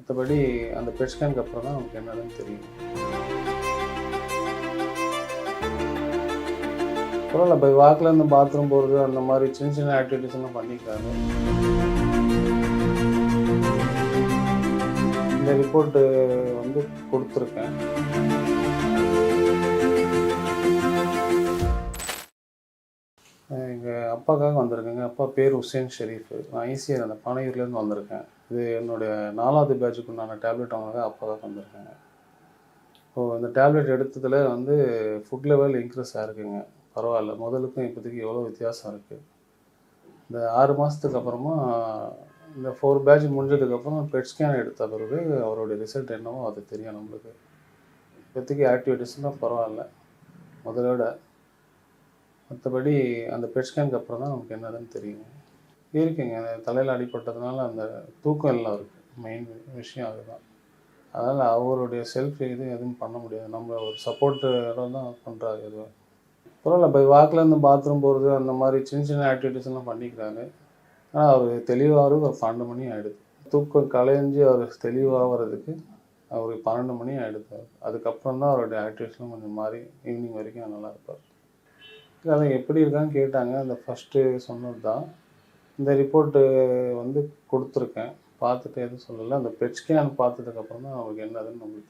மற்றபடி அந்த பெட் ஸ்கேனுக்கு அப்புறம் தான் நமக்கு என்னதுன்னு தெரியும். பரவாயில்ல, பை வாக்கில் இருந்து பாத்ரூம் போகிறது அந்த மாதிரி சின்ன சின்ன ஆக்டிவிட்டிஸ் எல்லாம் பண்ணிக்கிறாரு. இந்த ரிப்போர்ட்டு வந்து கொடுத்துருக்கேன். எங்கள் அப்பாக்காக வந்திருக்கேங்க. அப்பா பேர் ஹுசேன் ஷெரீஃப். நான் ஈசிஆர் அந்த பானையூர்லேருந்து வந்திருக்கேன். இது என்னுடைய 4வது பேட்சுக்கு உண்டான டேப்லெட் வாங்க அப்பாக்காக வந்திருக்கேங்க. இப்போது இந்த டேப்லெட் எடுத்ததில் வந்து ஃபுட் லெவல் இன்க்ரீஸ் ஆகிருக்குங்க. பரவாயில்ல, முதலுக்கும் இப்போதைக்கு எவ்வளோ வித்தியாசம் இருக்குது. இந்த 6 மாதத்துக்கு அப்புறமா இந்த 4 பேட்ச் முடிஞ்சதுக்கப்புறம் பெட் ஸ்கேன் எடுத்த பிறகு அவருடைய ரிசல்ட் என்னவோ அது தெரியும் நம்மளுக்கு. இப்போதைக்கு ஆக்டிவிட்டீஸ்லாம் பரவாயில்ல முதலை விட. மற்றபடி அந்த பெட் ஸ்கேனுக்கு அப்புறம் தான் நமக்கு என்னதுன்னு தெரியுங்க. இருக்குங்க, தலையில் அடிப்பட்டதுனால அந்த தூக்கம் எல்லாம் இருக்குது. மெயின் விஷயம் அதுதான். அதனால் அவருடைய செல்ஃப் எதுவும் பண்ண முடியாது. நம்ம ஒரு சப்போர்ட்டு இடம் தான் பண்ணுறாரு எதுவும். பரவாயில்ல, பை வாக்கில் இருந்து பாத்ரூம் போகிறது அந்த மாதிரி சின்ன சின்ன ஆக்டிவிட்டீஸ் எல்லாம் பண்ணிக்கிறாரு. ஆனால் அவர் தெளிவாகிறதுக்கு ஒரு 12 மணி ஆகிடுது. தூக்கம் கலைஞ்சி அவர் தெளிவாகிறதுக்கு அவருக்கு 12 மணி ஆகிடுது. அதுக்கப்புறம் தான் அவருடைய ஆக்டிவிட்டீஸ்லாம் கொஞ்சம் மாறி ஈவினிங் வரைக்கும் நல்லா இருப்பார். அதை எப்படி இருக்கான்னு கேட்டாங்க. அந்த ஃபஸ்ட்டு சொன்னது தான். இந்த ரிப்போர்ட்டு வந்து கொடுத்துருக்கேன். பார்த்துட்டு எதுவும் சொல்லலை. அந்த பெட் ஸ்கேன் பார்த்ததுக்கப்புறம் தான் அவருக்கு என்னதுன்னு நம்மளுக்கு